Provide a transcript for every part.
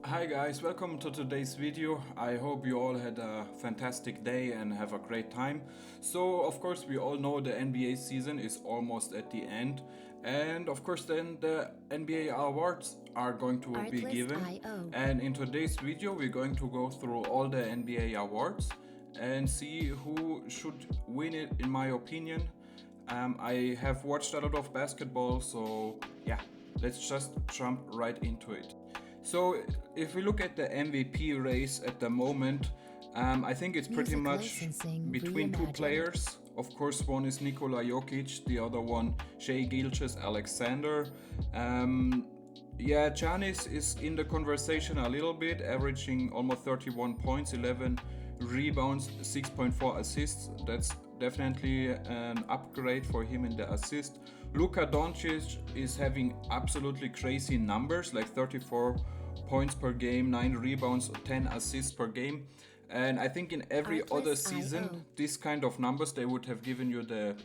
Hi guys, welcome to today's video. I hope you all had a fantastic day and have a great time. So of course we all know the NBA season is almost at the end, and of course then the NBA awards are going to be given. And in today's video we're going to go through all the NBA awards and see who should win it in my opinion. I have watched a lot of basketball, so yeah, let's just jump right into it. So if we look at the MVP race at the moment, I think it's pretty much between two players. Of course, one is Nikola Jokic, the other one Shai Gilgeous-Alexander. Yeah, Giannis is in the conversation a little bit, averaging almost 31 points, 11 rebounds, 6.4 assists. That's definitely an upgrade for him in the assist. Luka Doncic is having absolutely crazy numbers, like 34 points per game, 9 rebounds, 10 assists per game. And I think in every other season, this kind of numbers, they would have given you the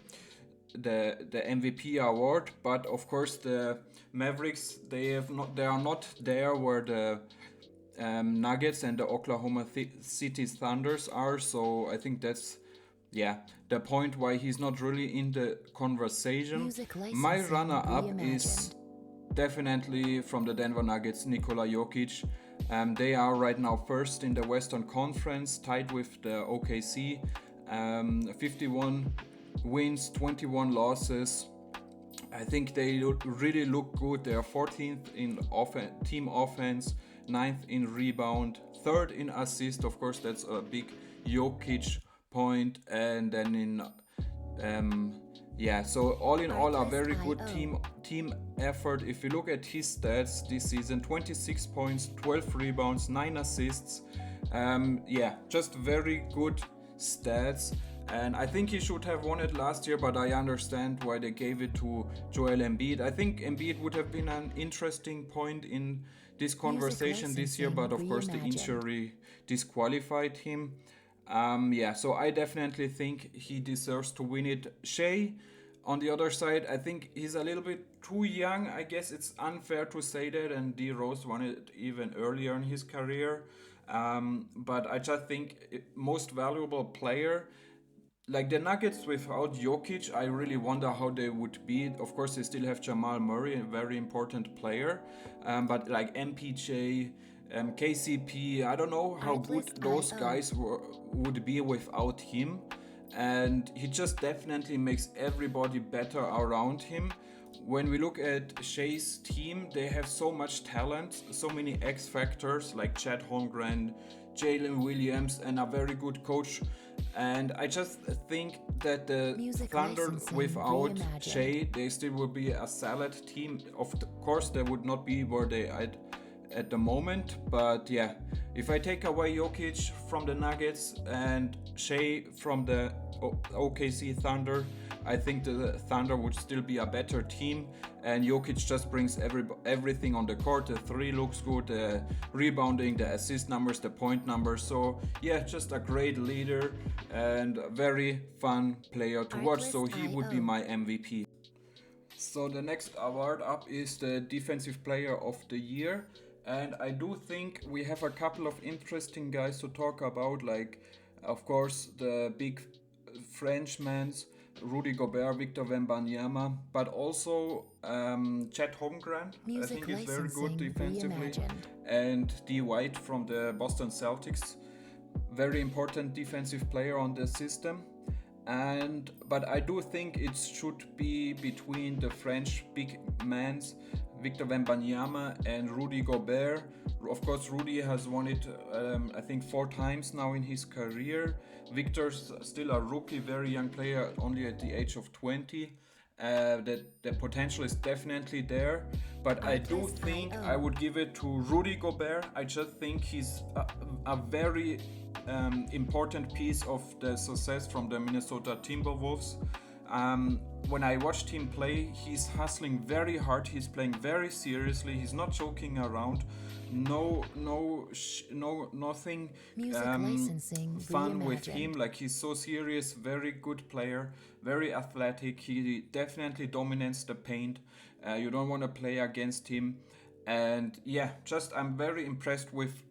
MVP award. But of course, the Mavericks, they are not there where the Nuggets and the Oklahoma City Thunders are. So I think that's the point why he's not really in the conversation. My runner-up is definitely from the Denver Nuggets, Nikola Jokic. They are right now first in the Western Conference, tied with the OKC. 51 wins, 21 losses. I think they really look good. They are 14th in team offense, 9th in rebound, 3rd in assist. Of course, that's a big Jokic point. And then so all in all, a very good team effort. If you look at his stats this season, 26 points, 12 rebounds, 9 assists. Just very good stats. And I think he should have won it last year, but I understand why they gave it to Joel Embiid. I think Embiid would have been an interesting point in this conversation this year, but of course the injury disqualified him. So I definitely think he deserves to win it. Shai, on the other side, I think he's a little bit too young. I guess it's unfair to say that, and D Rose won it even earlier in his career. But I just think most valuable player. Like the Nuggets without Jokic, I really wonder how they would be. Of course, they still have Jamal Murray, a very important player. But like MPJ, KCP, I don't know how good those guys would be without him. And he just definitely makes everybody better around him. When we look at Shai's team, they have so much talent, so many X factors like Chad Holmgren, Jalen Williams, and a very good coach. And I just think that the Thunder without Shai, they still would be a solid team. Of course, they would not be where they are at the moment, but yeah, if I take away Jokic from the Nuggets and Shai from the OKC Thunder, I think the Thunder would still be a better team, and Jokic just brings everything on the court. The 3 looks good, the rebounding, the assist numbers, the point numbers. So yeah, just a great leader and a very fun player to watch. So he would be my MVP. So the next award up is the Defensive Player of the Year. And I do think we have a couple of interesting guys to talk about, like, of course, the big Frenchmans, Rudy Gobert, Victor Wembanyama, but also Chet Holmgren, I think is very good defensively, and D. White from the Boston Celtics, very important defensive player on the system. But I do think it should be between the French big mans, Victor Wembanyama and Rudy Gobert. Of course, Rudy has won it, I think, 4 times now in his career. Victor's still a rookie, very young player, only at the age of 20. The potential is definitely there, but I do think I would give it to Rudy Gobert. I just think he's a very important piece of the success from the Minnesota Timberwolves. When I watched him play, he's hustling very hard. He's playing very seriously. He's not joking around. Nothing fun with him. Like, he's so serious. Very good player. Very athletic. He definitely dominates the paint. You don't want to play against him. And yeah, just I'm very impressed with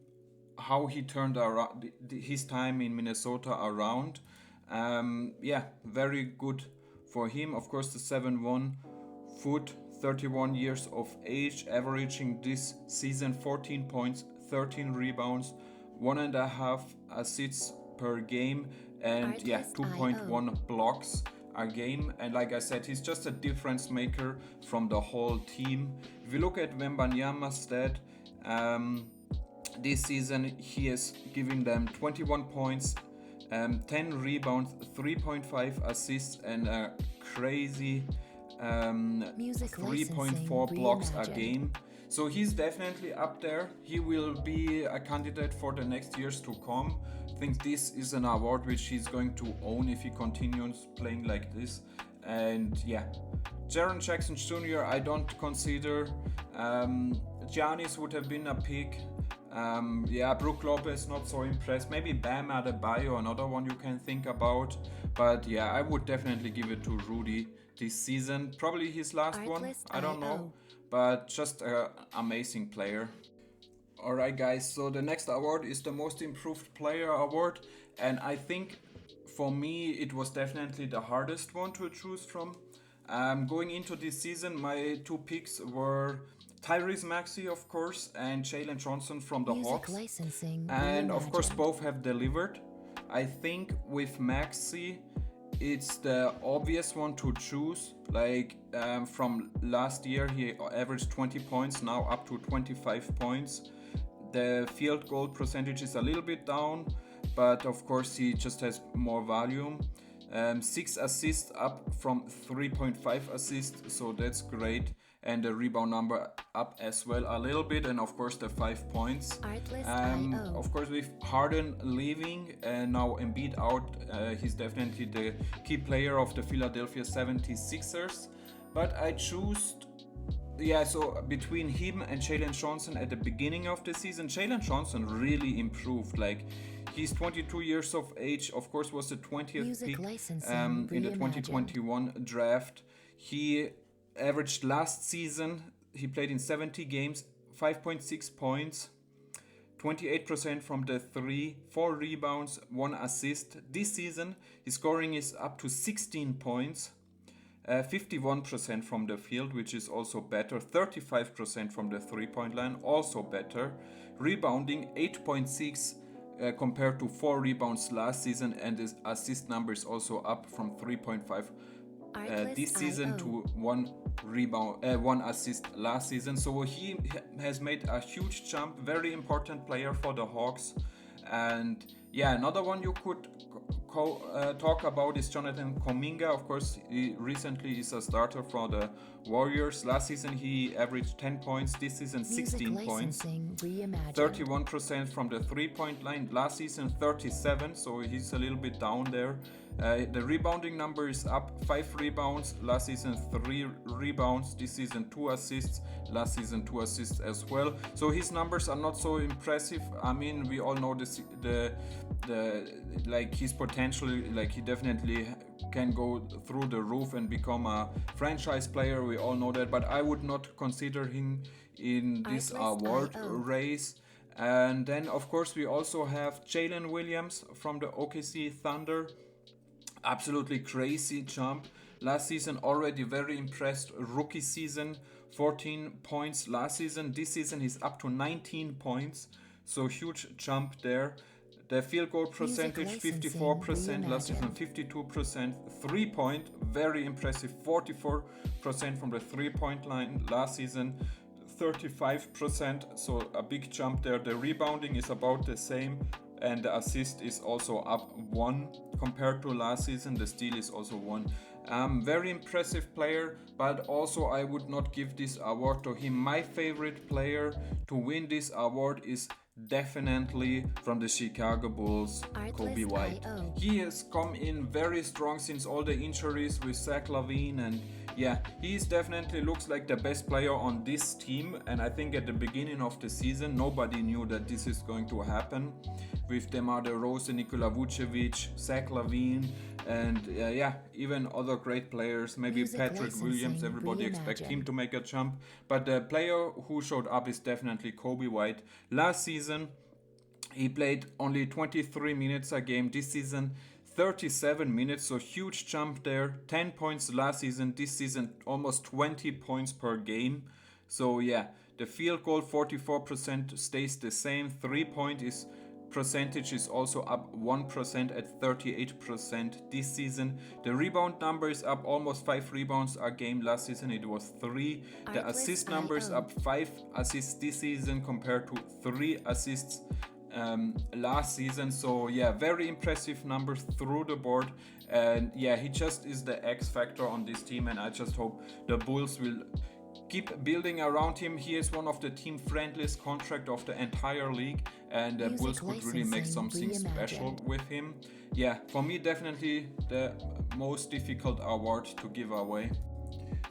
how he turned around his time in Minnesota around. Yeah, very good for him. Of course, the 7-1 foot, 31 years of age, averaging this season 14 points, 13 rebounds, 1.5 assists per game, and yeah, Artlist.io. 2.1 blocks a game. And like I said, he's just a difference maker from the whole team. If you look at Wembanyama's stat, this season he is giving them 21 points, 10 rebounds, 3.5 assists, and a crazy Music 3.4 licensing blocks a reimagined. game. So he's definitely up there. He will be a candidate for the next years to come. I think this is an award which he's going to own if he continues playing like this. And yeah, Jaren Jackson Jr. I don't consider. Giannis would have been a pick. Yeah, Brook Lopez not so impressed. Maybe Bam Adebayo, another one you can think about. But yeah, I would definitely give it to Rudy this season. Probably his last one. I don't know. But just an amazing player. Alright, guys, so the next award is the Most Improved Player award. And I think for me, it was definitely the hardest one to choose from. Going into this season, my two picks were Tyrese Maxey, of course, and Jalen Johnson from the Music Hawks. licensing And of course, reimagined. both have delivered. I think with Maxi, it's the obvious one to choose. Like from last year, he averaged 20 points, now up to 25 points. The field goal percentage is a little bit down, but of course, he just has more volume. 6 assists up from 3.5 assists, so that's great. And the rebound number up as well a little bit, and of course the 5 points. Artlist.io. Of course, with Harden leaving and now Embiid out, he's definitely the key player of the Philadelphia 76ers. But I choose, yeah, so between him and Jalen Johnson at the beginning of the season, Jalen Johnson really improved. Like, he's 22 years of age, of course, was the 20th Music pick licensing in the reimagined. 2021 draft. He averaged last season, he played in 70 games, 5.6 points, 28% from the three, 4 rebounds, 1 assist. This season, his scoring is up to 16 points, 51% from the field, which is also better, 35% from the 3-point line, also better. Rebounding 8.6 compared to 4 rebounds last season, and his assist number is also up from 3.5 this season to 1 rebound, 1 assist last season. So he has made a huge jump. Very important player for the Hawks. And yeah, another one you could talk about is Jonathan Kuminga. Of course, he recently is a starter for the Warriors. Last season he averaged 10 points. This season 16 Music points. licensing reimagined. 31% from the 3-point line. Last season 37, so he's a little bit down there. The rebounding number is up, 5 rebounds. Last season 3 rebounds. This season 2 assists. Last season 2 assists as well. So his numbers are not so impressive. I mean, we all know the like his potential. Like, he definitely can go through the roof and become a franchise player. We all know that, but I would not consider him in this award race. And then, of course, we also have Jalen Williams from the OKC Thunder. Absolutely crazy jump. Last season already very impressed. Rookie season 14 points last season. This season he's up to 19 points. So huge jump there. The field goal percentage 54%, last season 52%. 3-point, very impressive, 44% from the 3-point line. Last season 35%, so a big jump there. The rebounding is about the same, and the assist is also up 1 compared to last season. The steal is also 1. Very impressive player, but also I would not give this award to him. My favorite player to win this award is definitely from the Chicago Bulls, Kobe White. He has come in very strong since all the injuries with Zach LaVine and yeah, he's definitely looks like the best player on this team, and I think at the beginning of the season nobody knew that this is going to happen with DeMar DeRozan, Nikola Vucevic, Zach LaVine, and yeah, even other great players, maybe Music Patrick Williams. licensing Everybody expect him reimagined. to make a jump, but the player who showed up is definitely Kobe White. Last season he played only 23 minutes a game. This season 37 minutes, so huge jump there. 10 points last season, this season almost 20 points per game. So yeah, the field goal 44% stays the same. 3-point is percentage is also up 1% at 38% this season. The rebound number is up almost 5 rebounds a game. Last season it was 3. The Artlist assist number is IO. up 5 assists this season compared to 3 assists last season. So yeah, very impressive numbers through the board, and yeah, he just is the X factor on this team, and I just hope the Bulls will keep building around him. He is one of the team friendliest contract of the entire league, and the Music Bulls could really make licensing something special reimagined. with him. Yeah, for me definitely the most difficult award to give away.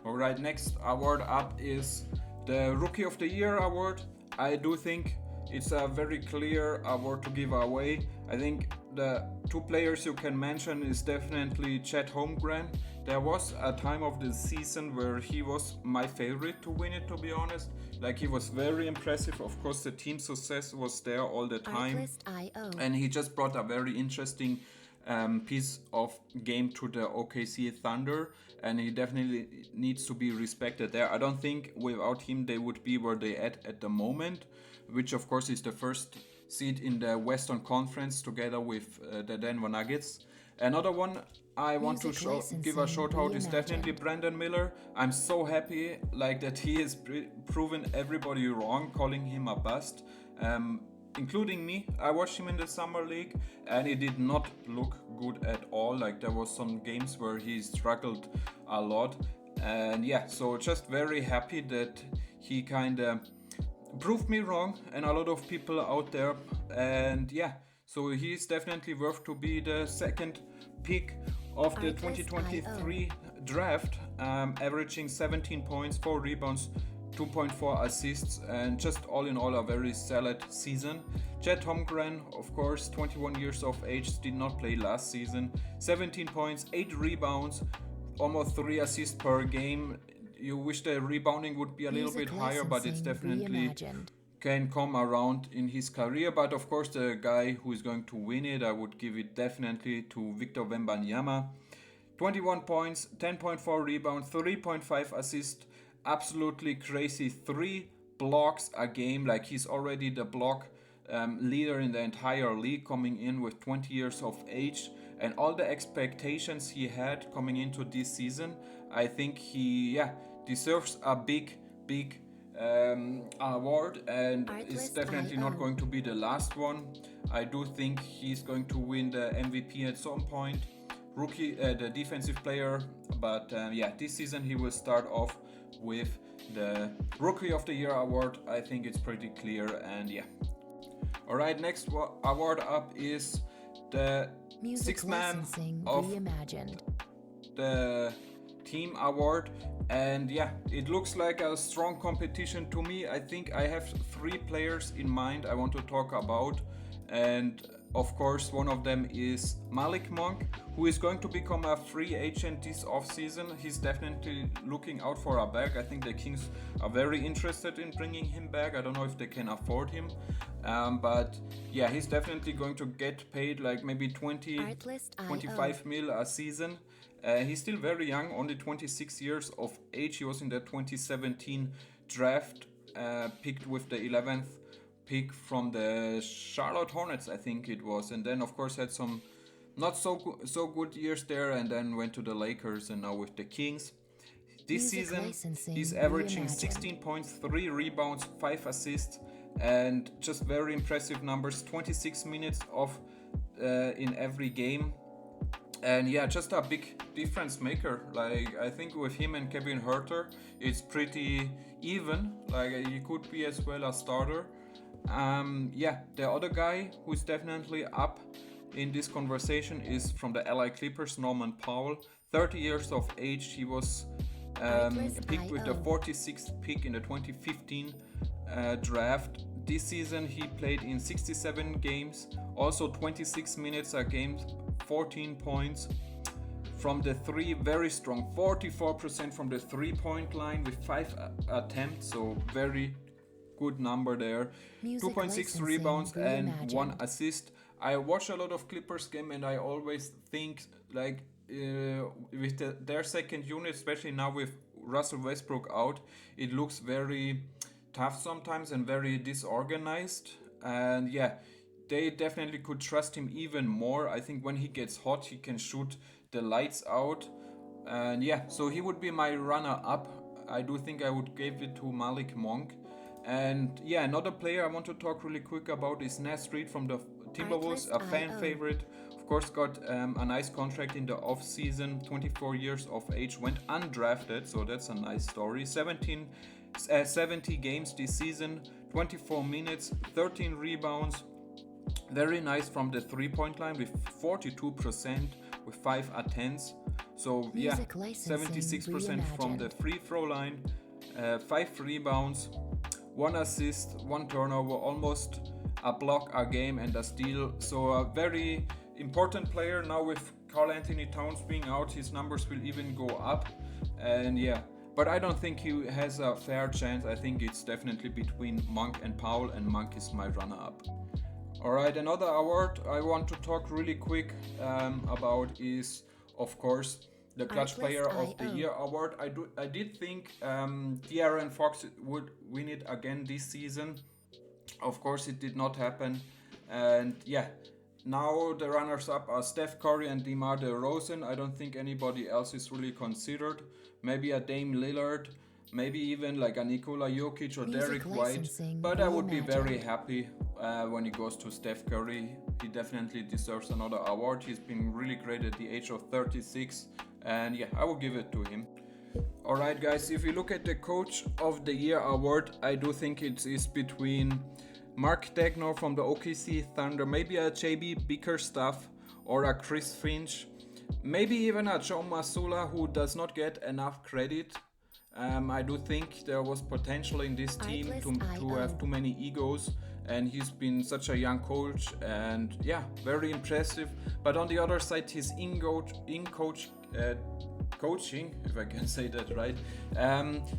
Alright, next award up is the Rookie of the Year award. I do think it's a very clear award to give away. I think the two players you can mention is definitely Chet Holmgren. There was a time of the season where he was my favorite to win it, to be honest. Like, he was very impressive. Of course, the team success was there all the time. Artlist IO. And he just brought a very interesting piece of game to the OKC Thunder, and he definitely needs to be respected there. I don't think without him they would be where they at the moment, which of course is the first seed in the Western Conference together with the Denver Nuggets. Another one I want to Music give a licensing shout out is definitely reimagined. Brandon Miller. I'm so happy like that he has proven everybody wrong, calling him a bust. Including me. I watched him in the summer league, and he did not look good at all. Like, there was some games where he struggled a lot, and yeah, so just very happy that he kind of proved me wrong and a lot of people out there. And yeah, so he's definitely worth to be the second pick of the Artlist 2023 draft, averaging 17 points, 4 rebounds, 2.4 assists, and just all in all a very solid season. Chet Holmgren, of course, 21 years of age, did not play last season. 17 points, 8 rebounds, almost 3 assists per game. You wish the rebounding would be a little bit Music higher, but it's licensing definitely reimagined. can come around in his career. But of course, the guy who is going to win it, I would give it definitely to Victor Wembanyama. 21 points, 10.4 rebounds, 3.5 assists, absolutely crazy. 3 blocks a game, like he's already the block leader in the entire league, coming in with 20 years of age. And all the expectations he had coming into this season, I think he deserves a big award, and it's Artlist definitely IO. not going to be the last one. I do think he's going to win the MVP at some point, the defensive player, but yeah, this season he will start off with the Rookie of the Year award. I think it's pretty clear, and yeah. Alright, next award up is the Music sixth man licensing of reimagined. the team award, and yeah, it looks like a strong competition to me. I think I have 3 players in mind I want to talk about, and of course one of them is Malik Monk, who is going to become a free agent this offseason. He's definitely looking out for a bag. I think the Kings are very interested in bringing him back. I don't know if they can afford him, but yeah, he's definitely going to get paid like maybe 20 Artlist IO. 25 mil a season. He's still very young, only 26 years of age. He was in the 2017 draft, picked with the 11th pick from the Charlotte Hornets, I think it was. And then, of course, had some not so good years there, and then went to the Lakers and now with the Kings. This Music season, licensing he's averaging reimagined. 16 points, 3 rebounds, 5 assists, and just very impressive numbers. 26 minutes of in every game. And yeah, just a big difference maker. Like, I think with him and Kevin Huerter, it's pretty even. Like, he could be as well a starter. Yeah, the other guy who's definitely up in this conversation is from the LA Clippers, Norman Powell. 30 years of age. He was picked with the IO. 46th pick in the 2015 draft. This season he played in 67 games, also 26 minutes a game, 14 points. From the three, very strong, 44% from the 3-point line with 5 attempts, so very good number there. Music 2.6 licensing rebounds and reimagined. 1 assist. I watch a lot of Clippers game and I always think like with their second unit, especially now with Russell Westbrook out, it looks very tough sometimes and very disorganized. And yeah, they definitely could trust him even more. I think when he gets hot, he can shoot the lights out. And yeah, so he would be my runner up. I do think I would give it to Malik Monk. And yeah, another player I want to talk really quick about is Naz Reid from the Timberwolves, a fan IO. favorite. Of course, got a nice contract in the off season, 24 years of age, went undrafted, so that's a nice story. 70 games this season, 24 minutes, 13 rebounds. Very nice from the 3-point line with 42% with 5 attempts. So yeah, Music licensing 76% from the free throw line, 5 rebounds, 1 assist, 1 turnover, almost a block a game and a steal. So a very important player. Now with Karl Anthony Towns being out, his numbers will even go up. And yeah, but I don't think he has a fair chance. I think it's definitely between Monk and Powell, and Monk is my runner-up. Alright, another award I want to talk really quick about is, of course, the Clutch Artlist Player of the IO. Year award. I did think De'Aaron Fox would win it again this season. Of course, it did not happen. And yeah, now the runners-up are Steph Curry and DeMar DeRozan. I don't think anybody else is really considered. Maybe a Dame Lillard, maybe even like a Nikola Jokic or Music Derek White. licensing But I would be very reimagined. happy when it goes to Steph Curry. He definitely deserves another award. He's been really great at the age of 36. And yeah, I will give it to him. Alright guys, if you look at the Coach of the Year award, I do think it is between Mark Daigneault from the OKC Thunder, maybe a JB Bickerstaff or a Chris Finch, maybe even a Joe Mazzulla, who does not get enough credit. I do think there was potential in this team to Artlist.io. have too many egos, and he's been such a young coach, and yeah, very impressive. But on the other side, his coaching, if I can say that right,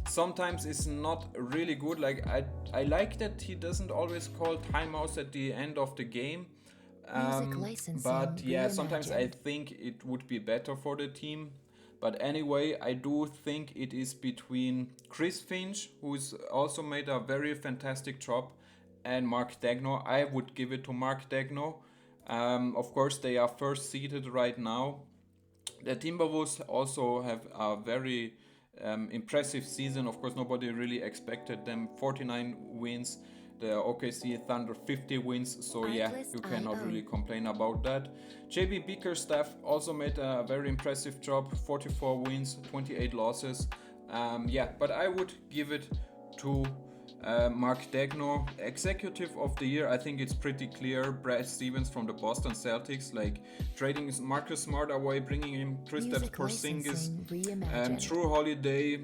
sometimes is not really good. Like I like that he doesn't always call timeouts at the end of the game. Music licensing But yeah, sometimes I reimagined. think it would be better for the team. But anyway, I do think it is between Chris Finch, who's also made a very fantastic job, and Mark Daigneault. I would give it to Mark Daigneault. Of course, they are first seeded right now. The Timberwolves also have a very impressive season. Of course, nobody really expected them. 49 wins. The OKC Thunder 50 wins. So yeah, you cannot really complain about that. JB Bickerstaff also made a very impressive job. 44 wins, 28 losses. Yeah, but I would give it to Mark Daigneault. Executive of the Year, I think it's pretty clear. Brad Stevens from the Boston Celtics, like trading Marcus Smart away, bringing in Kristaps Music Porzingis, licensing reimagined. Drew Holiday,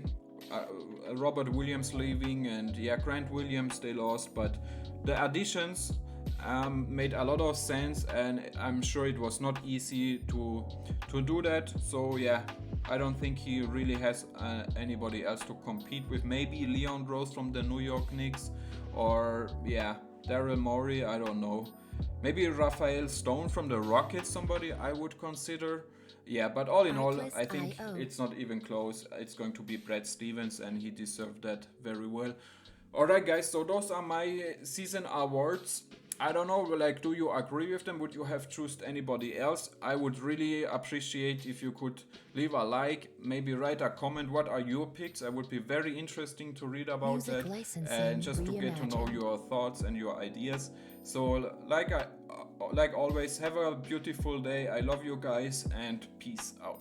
Robert Williams leaving, and yeah, Grant Williams they lost, but the additions made a lot of sense, and I'm sure it was not easy to do that. So yeah, I don't think he really has anybody else to compete with. Maybe Leon Rose from the New York Knicks, or yeah, Daryl Morey, I don't know. Maybe Raphael Stone from the Rockets, somebody I would consider. Yeah, but all in all, I think Artlist.io. it's not even close. It's going to be Brad Stevens, and he deserved that very well. Alright guys, so those are my season awards. I don't know, like, do you agree with them? Would you have chosen anybody else? I would really appreciate if you could leave a like, maybe write a comment. What are your picks? I would be very interesting to read about Music that, licensing and just to get to know reimagined. your thoughts and your ideas. So like always, have a beautiful day. I love you guys, and peace out.